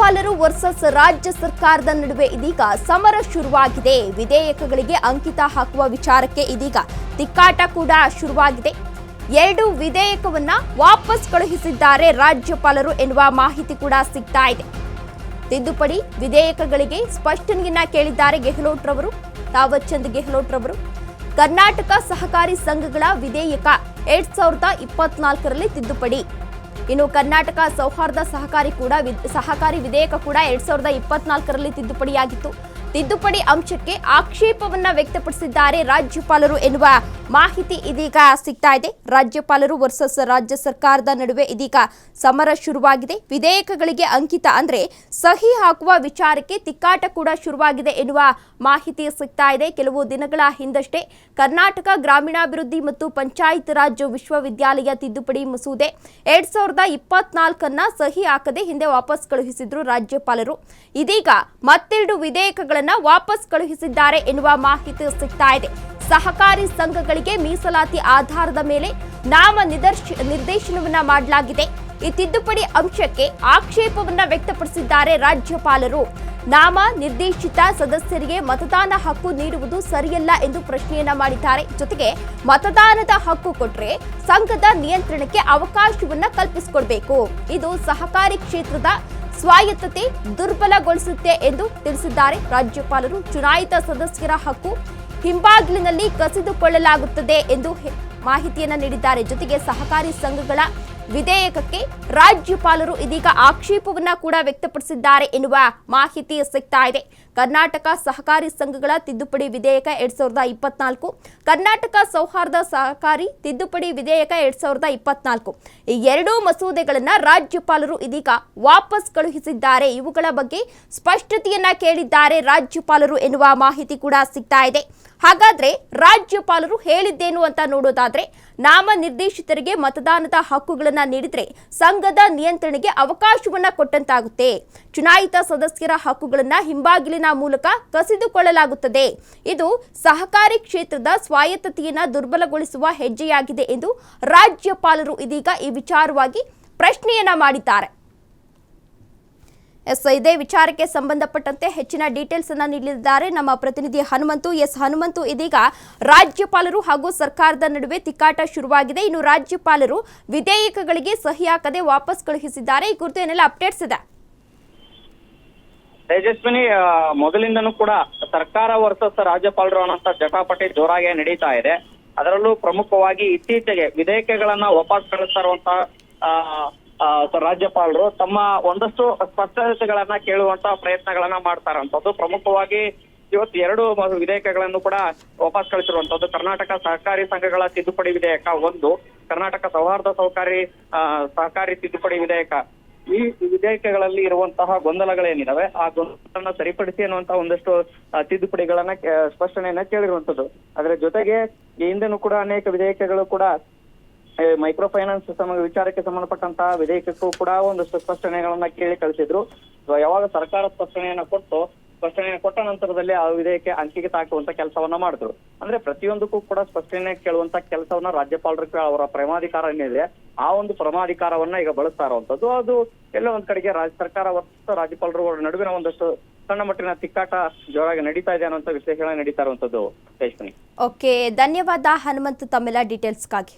ರಾಜ್ಯಪಾಲರು ವರ್ಸಸ್ ರಾಜ್ಯ ಸರ್ಕಾರದ ನಡುವೆ ಇದೀಗ ಸಮರ ಶುರುವಾಗಿದೆ. ವಿಧೇಯಕಗಳಿಗೆ ಅಂಕಿತ ಹಾಕುವ ವಿಚಾರಕ್ಕೆ ಇದೀಗ ತಿಕ್ಕಾಟ ಕೂಡ ಶುರುವಾಗಿದೆ. 2 ವಿಧೇಯಕವನ್ನ ವಾಪಸ್ ಕಳುಹಿಸಿದ್ದಾರೆ ರಾಜ್ಯಪಾಲರು ಎನ್ನುವ ಮಾಹಿತಿ ಕೂಡ ಸಿಗ್ತಾ ಇದೆ. ತಿದ್ದುಪಡಿ ವಿಧೇಯಕಗಳಿಗೆ ಸ್ಪಷ್ಟನೆಯನ್ನ ಕೇಳಿದ್ದಾರೆ ಗೆಹ್ಲೋಟ್ ರವರು, ತಾವರ್ ಚಂದ್ ಗೆಹ್ಲೋಟ್ ರವರು. ಕರ್ನಾಟಕ ಸಹಕಾರಿ ಸಂಘಗಳ ವಿಧೇಯಕ 2024ರಲ್ಲಿ ತಿದ್ದುಪಡಿ. ಇನ್ನು ಕರ್ನಾಟಕ ಸೌಹಾರ್ದ ಸಹಕಾರಿ ವಿಧೇಯಕ ಕೂಡ 2024ರಲ್ಲಿ ತಿದ್ದುಪಡಿಯಾಗಿತ್ತು. ತಿದ್ದುಪಡಿ ಅಂಶಕ್ಕೆ ಆಕ್ಷೇಪವನ್ನ ವ್ಯಕ್ತಪಡಿಸಿದ್ದಾರೆ ರಾಜ್ಯಪಾಲರು ಎನ್ನುವ ಮಾಹಿತಿ ಇದೀಗ ಸಿಗ್ತಾ ಇದೆ. ರಾಜ್ಯಪಾಲರು ವರ್ಸಸ್ ರಾಜ್ಯ ಸರ್ಕಾರದ ನಡುವೆ ಇದೀಗ ಸಮರ ಶುರುವಾಗಿದೆ. ವಿಧೇಯಕಗಳಿಗೆ ಅಂಕಿತ ಅಂದ್ರೆ ಸಹಿ ಹಾಕುವ ವಿಚಾರಕ್ಕೆ ತಿಕ್ಕಾಟ ಕೂಡ ಶುರುವಾಗಿದೆ ಎನ್ನುವ ಮಾಹಿತಿ ಸಿಗ್ತಾ ಇದೆ. ಕೆಲವು ದಿನಗಳ ಹಿಂದಷ್ಟೇ ಕರ್ನಾಟಕ ಗ್ರಾಮೀಣಾಭಿವೃದ್ಧಿ ಮತ್ತು ಪಂಚಾಯತ್ ರಾಜ್ ವಿಶ್ವವಿದ್ಯಾಲಯ ತಿದ್ದುಪಡಿ ಮಸೂದೆ 2024 ಸಹಿ ಹಾಕದೆ ಹಿಂದೆ ವಾಪಸ್ ಕಳುಹಿಸಿದ್ರು ರಾಜ್ಯಪಾಲರು. ಇದೀಗ ಮತ್ತೆರಡು ವಿಧೇಯಕಗಳನ್ನು ವಾಪಸ್ ಕಳುಹಿಸಿದ್ದಾರೆ ಎನ್ನುವ ಮಾಹಿತಿ ಸಿಗ್ತಾ ಇದೆ. ಸಹಕಾರಿ ಸಂಘಗಳಿಗೆ ಮೀಸಲಾತಿ ಆಧಾರದ ಮೇಲೆ ನಾಮ ನಿರ್ದೇಶನವನ್ನ ಮಾಡಲಾಗಿದೆ. ಈ ತಿದ್ದುಪಡಿ ಅಂಶಕ್ಕೆ ಆಕ್ಷೇಪವನ್ನ ವ್ಯಕ್ತಪಡಿಸಿದ್ದಾರೆ ರಾಜ್ಯಪಾಲರು. ನಾಮ ನಿರ್ದೇಶಿತ ಸದಸ್ಯರಿಗೆ ಮತದಾನ ಹಕ್ಕು ನೀಡುವುದು ಸರಿಯಲ್ಲ ಎಂದು ಪ್ರಶ್ನೆಯನ್ನ ಮಾಡಿದ್ದಾರೆ. ಜೊತೆಗೆ ಮತದಾನದ ಹಕ್ಕು ಕೊಟ್ರೆ ಸಂಘದ ನಿಯಂತ್ರಣಕ್ಕೆ ಅವಕಾಶವನ್ನ ಕಲ್ಪಿಸಿಕೊಡ್ಬೇಕು. ಇದು ಸಹಕಾರಿ ಕ್ಷೇತ್ರದ ಸ್ವಾಯತ್ತತೆ ದುರ್ಬಲಗೊಳಿಸುತ್ತೆ ಎಂದು ತಿಳಿಸಿದ್ದಾರೆ ರಾಜ್ಯಪಾಲರು. ಚುನಾಯಿತ ಸದಸ್ಯರ ಹಕ್ಕು ಹಿಂಬಾಗಿಲಿನಲ್ಲಿ ಕಸಿದುಕೊಳ್ಳಲಾಗುತ್ತದೆ ಎಂದು ಮಾಹಿತಿಯನ್ನ ನೀಡಿದ್ದಾರೆ. ಜೊತೆಗೆ ಸಹಕಾರಿ ಸಂಘಗಳ ವಿಧೇಯಕಕ್ಕೆ ರಾಜ್ಯಪಾಲರು ಇದೀಗ ಆಕ್ಷೇಪವನ್ನ ಕೂಡ ವ್ಯಕ್ತಪಡಿಸಿದ್ದಾರೆ ಎನ್ನುವ ಮಾಹಿತಿ ಸಿಗ್ತಾ ಇದೆ. ಕರ್ನಾಟಕ ಸಹಕಾರಿ ಸಂಘಗಳ ತಿದ್ದುಪಡಿ ವಿಧೇಯಕ 2024, ಕರ್ನಾಟಕ ಸೌಹಾರ್ದ ಸಹಕಾರಿ ತಿದ್ದುಪಡಿ ವಿಧೇಯಕ 2024 ಈ ಎರಡೂ ಮಸೂದೆಗಳನ್ನ ರಾಜ್ಯಪಾಲರು ಇದೀಗ ವಾಪಸ್ ಕಳುಹಿಸಿದ್ದಾರೆ. ಇವುಗಳ ಬಗ್ಗೆ ಸ್ಪಷ್ಟತೆಯನ್ನ ಕೇಳಿದ್ದಾರೆ ರಾಜ್ಯಪಾಲರು ಎನ್ನುವ ಮಾಹಿತಿ ಕೂಡ ಸಿಗ್ತಾ ಇದೆ. ಹಾಗಾದ್ರೆ ರಾಜ್ಯಪಾಲರು ಹೇಳಿದ್ದೇನು ಅಂತ ನೋಡೋದಾದ್ರೆ, ನಾಮ ನಿರ್ದೇಶಿತರಿಗೆ ಮತದಾನದ ಹಕ್ಕುಗಳನ್ನ ನೀಡಿದ್ರೆ ಸಂಘದ ನಿಯಂತ್ರಣೆಗೆ ಅವಕಾಶವನ್ನ ಕೊಟ್ಟಂತಾಗುತ್ತೆ. ಚುನಾಯಿತ ಸದಸ್ಯರ ಹಕ್ಕುಗಳನ್ನ ಹಿಂಬಾಗಿಲಿನ ಮೂಲಕ ಕಸಿದುಕೊಳ್ಳಲಾಗುತ್ತದೆ. ಇದು ಸಹಕಾರಿ ಕ್ಷೇತ್ರದ ಸ್ವಾಯತ್ತತೆಯನ್ನ ದುರ್ಬಲಗೊಳಿಸುವ ಹೆಜ್ಜೆಯಾಗಿದೆ ಎಂದು ರಾಜ್ಯಪಾಲರು ಇದೀಗ ಈ ವಿಚಾರವಾಗಿ ಪ್ರಶ್ನೆಯನ್ನ ಮಾಡಿದ್ದಾರೆ. ಇದೇ ವಿಚಾರಕ್ಕೆ ಸಂಬಂಧಪಟ್ಟಂತೆ ಹೆಚ್ಚಿನ ಡೀಟೇಲ್ಸ್ ಅನ್ನ ನೀಡಲಿದ್ದಾರೆ ನಮ್ಮ ಪ್ರತಿನಿಧಿ ಹನುಮಂತು. ಹನುಮಂತು, ಇದೀಗ ರಾಜ್ಯಪಾಲರು ಹಾಗೂ ಸರ್ಕಾರದ ನಡುವೆ ತಿಕ್ಕಾಟ ಶುರುವಾಗಿದೆ. ಇನ್ನು ರಾಜ್ಯಪಾಲರು ವಿಧೇಯಕಗಳಿಗೆ ಸಹಿ ಹಾಕದೆ ವಾಪಸ್ ಕಳುಹಿಸಿದ್ದಾರೆ. ಈ ಕುರಿತು ಏನೆಲ್ಲ ಅಪ್ಡೇಟ್ಸ್ ಇದೆ? ತೇಜಸ್ವಿನಿ, ಮೊದಲಿಂದನೂ ಕೂಡ ಸರ್ಕಾರ ವರ್ಸಸ್ ರಾಜ್ಯಪಾಲರು ಅನ್ನೋಂಥ ಜಟಾಪಟಿ ಜೋರಾಗಿ ನಡೀತಾ ಇದೆ. ಅದರಲ್ಲೂ ಪ್ರಮುಖವಾಗಿ ಇತ್ತೀಚೆಗೆ ವಿಧೇಯಕಗಳನ್ನ ವಾಪಸ್ ಕಳಿಸ್ತಾ ಇರುವಂತಹ ರಾಜ್ಯಪಾಲರು ತಮ್ಮ ಒಂದಷ್ಟು ಸ್ಪಷ್ಟತೆಗಳನ್ನ ಕೇಳುವಂತ ಪ್ರಯತ್ನಗಳನ್ನ ಮಾಡ್ತಾರಂತದ್ದು. ಪ್ರಮುಖವಾಗಿ ಇವತ್ತು 2 ವಿಧೇಯಕಗಳನ್ನು ಕೂಡ ವಾಪಸ್ ಕಳಿಸಿರುವಂತದ್ದು. ಕರ್ನಾಟಕ ಸಹಕಾರಿ ಸಂಘಗಳ ತಿದ್ದುಪಡಿ ವಿಧೇಯಕ 1, ಕರ್ನಾಟಕ ಸೌಹಾರ್ದ ಸಹಕಾರಿ ತಿದ್ದುಪಡಿ ವಿಧೇಯಕ. ಈ ವಿಧೇಯಕಗಳಲ್ಲಿ ಇರುವಂತಹ ಗೊಂದಲಗಳೇನಿದಾವೆ ಆ ಗೊಂದಲಗಳನ್ನ ಸರಿಪಡಿಸಿ ಅನ್ನುವಂತಹ ಒಂದಷ್ಟು ತಿದ್ದುಪಡಿಗಳನ್ನ ಸ್ಪಷ್ಟನೆಯನ್ನ ಕೇಳಿರುವಂತದ್ದು. ಅದರ ಜೊತೆಗೆ ಈ ಹಿಂದೆನೂ ಕೂಡ ಅನೇಕ ವಿಧೇಯಕಗಳು ಕೂಡ ಮೈಕ್ರೋ ಫೈನಾನ್ಸ್ ವಿಚಾರಕ್ಕೆ ಸಂಬಂಧಪಟ್ಟಂತಹ ವಿಧೇಯಕಕ್ಕೂ ಕೂಡ ಒಂದಷ್ಟು ಸ್ಪಷ್ಟನೆಗಳನ್ನ ಕೇಳಿ ಕಳಿಸಿದ್ರು. ಯಾವಾಗ ಸರ್ಕಾರ ಸ್ಪಷ್ಟನೆಯನ್ನ ಕೊಟ್ಟ ನಂತರದಲ್ಲಿ ಆ ವಿಧೇಯಕ ಅಂಕಿಗೆ ತಾಕುವಂತ ಕೆಲಸವನ್ನ ಮಾಡಿದ್ರು. ಅಂದ್ರೆ ಪ್ರತಿಯೊಂದಕ್ಕೂ ಕೂಡ ಸ್ಪಷ್ಟನೆ ಕೇಳುವಂತ ಕೆಲಸವನ್ನ ರಾಜ್ಯಪಾಲರು ಅವರ ಪ್ರಮಾಧಿಕಾರ ಏನಿದೆ ಆ ಒಂದು ಪ್ರಮಾಧಿಕಾರವನ್ನ ಈಗ ಬಳಸ್ತಾ ಇರುವಂತದ್ದು. ಅದು ಎಲ್ಲೋ ಒಂದ್ ಕಡೆಗೆ ಸರ್ಕಾರ ಮತ್ತು ರಾಜ್ಯಪಾಲರು ನಡುವಿನ ಒಂದಷ್ಟು ಸಣ್ಣ ಮಟ್ಟಿನ ತಿಕ್ಕಾಟ ಜೋರಾಗಿ ನಡೀತಾ ಇದೆ ಅನ್ನುವಂತ ವಿಶ್ಲೇಷಣೆ ನಡೀತಾ ಇರುವಂತದ್ದು. ಓಕೆ, ಧನ್ಯವಾದ ಹನುಮಂತ್ ತಮ್ಮೆಲ್ಲ ಡೀಟೇಲ್ಸ್ಗಾಗಿ.